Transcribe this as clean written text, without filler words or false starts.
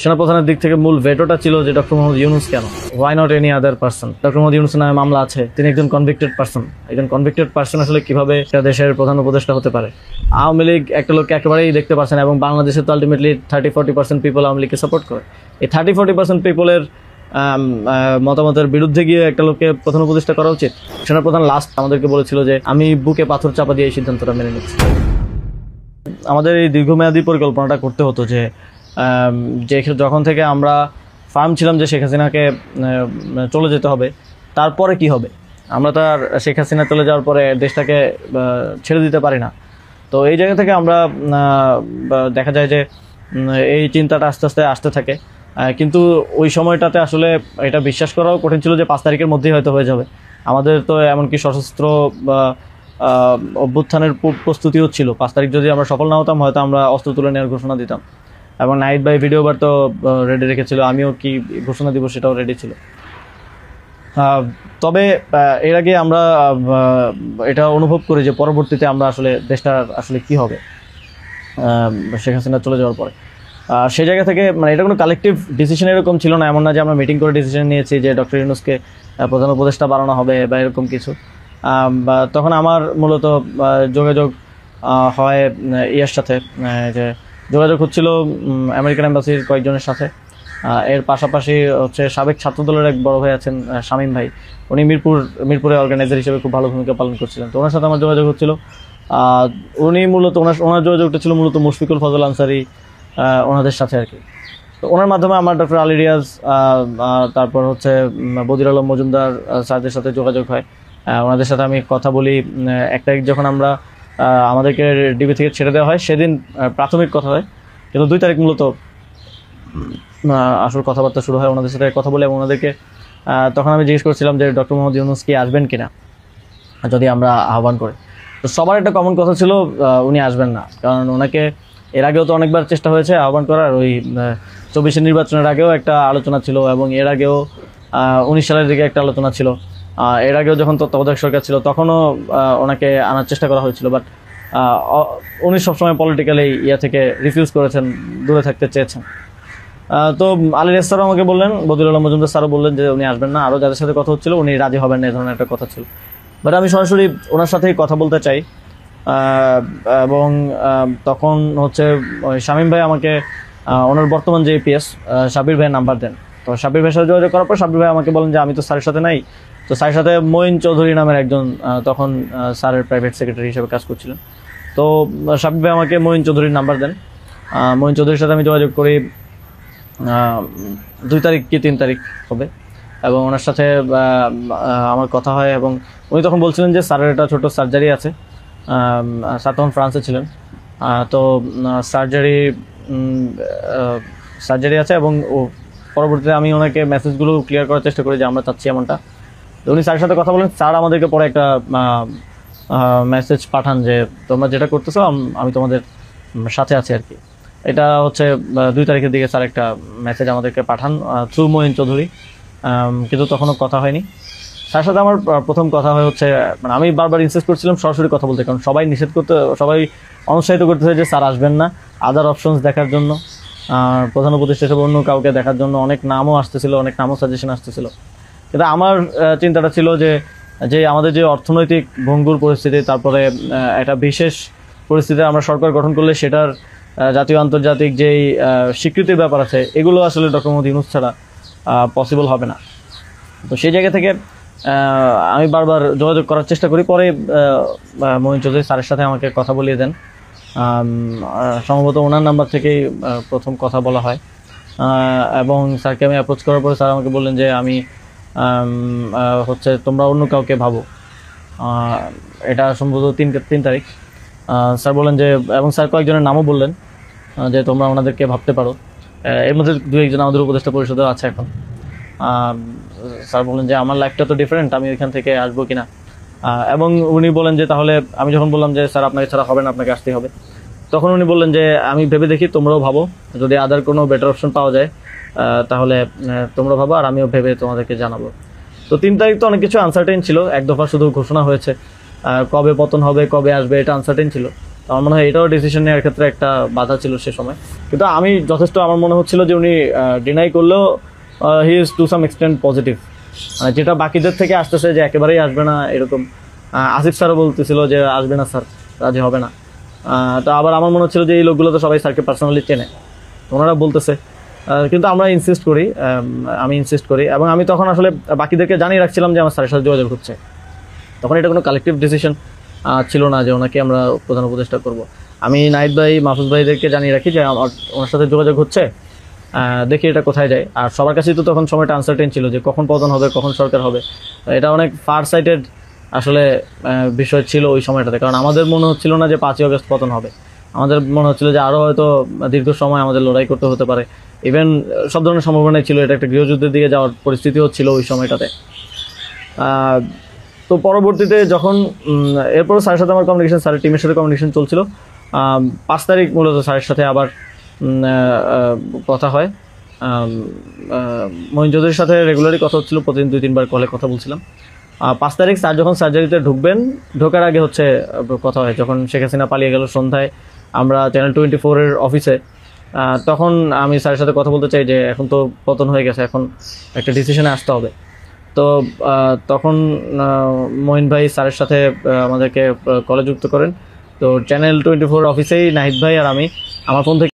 সেনাপ্রধানের দিক থেকে মূল ভেটোটা ছিল যে ডক্টর মোহাম্মদ ইউনূস কেন, why not any other person. Doctor Mohammad ইউনূসের নামে মামলা আছে, তিনি একজন কনভিক্টেড পার্সন। একজন কনভিক্টেড পার্সন আসলে কিভাবে একটা দেশের প্রধান উপদেষ্টা হতে পারে? আওয়ামী লীগ একটা লোককে একেবারেই দেখতে পারছে না, এবং বাংলাদেশে তো আলটিমেটলি 30-40% পিপল আওয়ামী লীগকে সাপোর্ট করে। এই 30-40% পিপলের মতামতের বিরুদ্ধে গিয়ে একটা লোককে প্রধান উপদেষ্টা করা উচিত? সেনাপ্রধান লাস্ট আমাদেরকে বলেছিল যে আমি বুকে পাথর চাপা দিয়ে এই সিদ্ধান্তটা মেনে নিচ্ছি। আমাদের এই দীর্ঘমেয়াদী পরিকল্পনাটা করতে হতো যে যখন থেকে আমরা ফার্ম ছিলাম যে শেখ হাসিনাকে চলে যেতে হবে, তারপরে কি হবে? আমরা তো আর শেখ হাসিনা চলে যাওয়ার পরে দেশটাকে ছেড়ে দিতে পারি না। তো এই জায়গা থেকে আমরা দেখা যায় যে এই চিন্তাটা আস্তে আস্তে আসতে থাকে, কিন্তু ওই সময়টাতে আসলে এটা বিশ্বাস করাও কঠিন ছিল যে 5 তারিখের মধ্যেই হয়তো হয়ে যাবে। আমাদের তো এমনকি সশস্ত্র অভ্যুত্থানের প্রস্তুতিও ছিল। 5 তারিখ যদি আমরা সফল না হতাম, হয়তো আমরা অস্ত্র তুলে নেওয়ার ঘোষণা দিতাম, এবং নাইট বাই ভিডিও বার তো রেডি রেখেছিল, আমিও কি ঘোষণা দিব সেটাও রেডি ছিল। তবে এর আগে আমরা এটা অনুভব করি যে পরবর্তীতে আমরা আসলে দেশটার আসলে কি হবে শেখ হাসিনা চলে যাওয়ার পরে। সেই জায়গা থেকে মানে এটা কোনো কালেকটিভ ডিসিশন এরকম ছিল না, এমন না যে আমরা মিটিং করে ডিসিশন নিয়েছি যে ডক্টর ইউনূসকে প্রধান উপদেষ্টা বানানো হবে বা এরকম কিছু। তখন আমার মূলত যোগাযোগ হয় ইয়ার সাথে, যে যোগাযোগ হচ্ছিল আমেরিকান এম্বাসির কয়েকজনের সাথে। এর পাশাপাশি হচ্ছে সাবেক ছাত্রদলের এক বড় ভাই আছেন শামীম ভাই, উনি মিরপুরে অর্গানাইজার হিসেবে খুব ভালো ভূমিকা পালন করছিলেন। তো ওনার সাথে আমার যোগাযোগ হচ্ছিল। উনি মূলত ওনার যোগাযোগটা ছিল মূলত মুশফিকুল ফজল আনসারি ওনাদের সাথে আর কি। তো ওনার মাধ্যমে আমার ডক্টর আলী রিয়াজ, তারপর হচ্ছে বদির আলম মজুমদার স্যারদের সাথে যোগাযোগ হয়। ওনাদের সাথে আমি কথা বলি। 1 তারিখ যখন আমাদেরকে ডিবি থেকে ছেড়ে দেওয়া হয়, সেদিন প্রাথমিক কথা হয়, কিন্তু 2 তারিখ মূলত আসল কথাবার্তা শুরু হয়। ওনাদের সাথে কথা বলে এবং ওনাদেরকে তখন আমি জিজ্ঞেস করছিলাম যে ডক্টর মোহাম্মদ ইউনূস কি আসবেন কিনা যদি আমরা আহ্বান করি। তো সবার একটা কমন কথা ছিল উনি আসবেন না, কারণ ওনাকে এর আগেও তো অনেকবার চেষ্টা হয়েছে আহ্বান করার। ওই 24 নির্বাচনের আগেও একটা আলোচনা ছিল, এবং এর আগেও 19 সালের দিকে একটা আলোচনা ছিল। এর আগেও যখন তত্ত্বাবধায়ক সরকার ছিল তখনও ওনাকে আনার চেষ্টা করা হয়েছিল, বাট উনি সবসময় পলিটিক্যালি থেকে রিফিউজ করেছেন, দূরে থাকতে চেয়েছেন। তো আলী রিয়াজ স্যারও আমাকে বললেন, বদির আলম মজুমদার স্যারও বললেন যে উনি আসবেন না, আরও যাদের সাথে কথা হচ্ছিল উনি রাজি হবেন না, এই ধরনের একটা কথা ছিল। বাট আমি সরাসরি ওনার সাথেই কথা বলতে চাই, এবং তখন হচ্ছে শামীম ভাই আমাকে ওনার বর্তমান যে এপিএস সাব্বির ভাইয়ের নাম্বার দেন। তো সাব্বির ভাইয়ের সাথে যোগাযোগ করার পর সাব্বির ভাই আমাকে বলেন যে আমি তো স্যারের সাথে নাই। তো স্যারের সাথে মঈন চৌধুরী নামের একজন তখন স্যারের প্রাইভেট সেক্রেটারি হিসেবে কাজ করছিলেন। তো সাব্বির ভাই আমাকে মঈন চৌধুরীর নাম্বার দেন। মঈন চৌধুরীর সাথে আমি যোগাযোগ করি 2 তারিখ কি 3 তারিখ হবে, এবং ওনার সাথে আমার কথা হয়। এবং উনি তখন বলছিলেন যে স্যারের একটা ছোটো সার্জারি আছে। স্যার তখন ফ্রান্সে ছিলেন। তো সার্জারি আছে, এবং পরবর্তীতে আমি ওনাকে মেসেজগুলো ক্লিয়ার করার চেষ্টা করি যে আমরা চাচ্ছি এমনটা। তো উনি স্যারের সাথে কথা বলেন। স্যার আমাদেরকে পরে একটা মেসেজ পাঠান যে তোমরা যেটা করতেছো আমি তোমাদের সাথে আছি আর কি। এটা হচ্ছে 2 তারিখের দিকে স্যার একটা মেসেজ আমাদেরকে পাঠান থ্রু মঈন চৌধুরী, কিন্তু তখনও কথা হয়নি। স্যারের সাথে আমার প্রথম কথা হচ্ছে, মানে আমি বারবার ইনসিস্ট করছিলাম সরাসরি কথা বলতে, কারণ সবাই অনুৎসাহিত করতেছে যে স্যার আসবেন না, আদার অপশনস দেখার জন্য, প্রধান উপদেষ্টা হিসেবে অন্য কাউকে দেখার জন্য অনেক নামও আসতেছিল, অনেক নামও সাজেশন আসতেছিল। কিন্তু আমার চিন্তাটা ছিল যে আমাদের যে অর্থনৈতিক ভঙ্গুর পরিস্থিতি, তারপরে একটা বিশেষ পরিস্থিতিতে আমরা সরকার গঠন করলে সেটার জাতীয় আন্তর্জাতিক যেই স্বীকৃতির ব্যাপার আছে, এগুলো আসলে ডক্টর মোহাম্মদ ইউনূস ছাড়া পসিবল হবে না। তো সেই জায়গা থেকে আমি বারবার যোগাযোগ করার চেষ্টা করি। পরে মঈন চৌধুরী স্যারের সাথে আমাকে কথা বলিয়ে দেন। সম্ভবত ওনার নাম্বার থেকেই প্রথম কথা বলা হয়, এবং স্যারকে আমি অ্যাপ্রোচ করার পরে স্যার আমাকে বললেন যে আমি হচ্ছে তোমরা অন্য কাউকে ভাবো। এটা সম্ভবত 3 তারিখ। স্যার বললেন যে, এবং স্যার কয়েকজনের নামও বললেন যে তোমরা ওনাদেরকে ভাবতে পারো। এর মধ্যে 2-1 জন আমাদের উপদেষ্টা পরিষদেও আছে এখন। স্যার বললেন যে আমার লাইফটা তো ডিফারেন্ট, আমি ওইখান থেকে আসবো কিনা। এবং উনি বলেন যে তাহলে আমি যখন বললাম যে স্যার আপনাকে ছাড়া হবে না, আপনাকে আসতেই হবে, তখন উনি বললেন যে আমি ভেবে দেখি, তোমরাও ভাবো, যদি আদার কোনো বেটার অপশন পাওয়া যায় তাহলে তোমরা ভাবো, আর আমিও ভেবে তোমাদেরকে জানাবো। তো 3 তারিখ তো অনেক কিছু আনসার্টেন ছিল, এক দফা শুধু ঘোষণা হয়েছে, কবে পতন হবে, কবে আসবে, এটা আনসার্টেন ছিল। তো আমার মনে হয় এটাও ডিসিশন নেওয়ার ক্ষেত্রে একটা বাধা ছিল সে সময়। কিন্তু আমি যথেষ্ট আমার মনে হচ্ছিল যে উনি ডিনাই করলেও he is to some extent positive, যেটা বাকিদের থেকে আসতেছে যে একেবারেই আসবে না এরকম। আসিফ স্যারও বলতেছিল যে আসবে না স্যার, রাজি হবে না। তো আবার আমার মনে হচ্ছিল যে এই লোকগুলো তো সবাই স্যারকে পার্সোনালি চেনে, ওনারা বলতেছে। কিন্তু আমরা ইনসিস্ট করি, আমি ইনসিস্ট করি, এবং আমি তখন আসলে বাকিদেরকে জানিয়ে রাখছিলাম যে আমার স্যারের সাথে যোগাযোগ হচ্ছে। তখন এটা কোনো কালেকটিভ ডিসিশন ছিল না যে ওনাকে আমরা প্রধান উপদেষ্টা করব। আমি নাহিদ ভাই, মাহফুজ ভাইদেরকে জানিয়ে রাখি যে ওনার সাথে যোগাযোগ হচ্ছে, দেখি এটা কোথায় যায়। আর সবার কাছেই তো তখন সময়টা আনসার্টেন ছিল যে কখন পতন হবে, কখন সরকার হবে। এটা অনেক ফার সাইটেড আসলে বিষয় ছিল ওই সময়টাতে, কারণ আমাদের মনে হচ্ছিল না যে 5ই আগস্ট পতন হবে। আমাদের মনে হচ্ছিল যে আরও হয়তো দীর্ঘ সময় আমাদের লড়াই করতে হতে পারে। ইভেন সব ধরনের সম্ভাবনাই ছিল, এটা একটা গৃহযুদ্ধের দিকে যাওয়ার পরিস্থিতি হচ্ছিল ওই সময়টাতে। তো পরবর্তীতে যখন এরপর স্যারের সাথে আমার কমিউনিকেশন, স্যারের টিমের সাথে কমিউনিকেশন চলছিল। 5 তারিখ মূলত স্যারের সাথে আবার কথা হয়। মহিন চৌধুরীর সাথে রেগুলারই কথা হচ্ছিল, প্রতিদিন 2-3 বার কলে কথা বলছিলাম। 5 তারিখ স্যার যখন সার্জারিতে ঢুকবেন, ঢোকার আগে হচ্ছে কথা হয়, যখন শেখ হাসিনা পালিয়ে গেল সন্ধ্যায় আমরা চ্যানেল 24-এর অফিসে। তখন আমি স্যারের সাথে কথা বলতে চাই যে এখন তো পতন হয়ে গেছে, এখন একটা ডিসিশনে আসতে হবে। তো তখন মহিন ভাই স্যারের সাথে আমাদেরকে কলে যুক্ত করেন। তো চ্যানেল 24 অফিসেই নাহিদ ভাই আর আমি আমার ফোন থেকে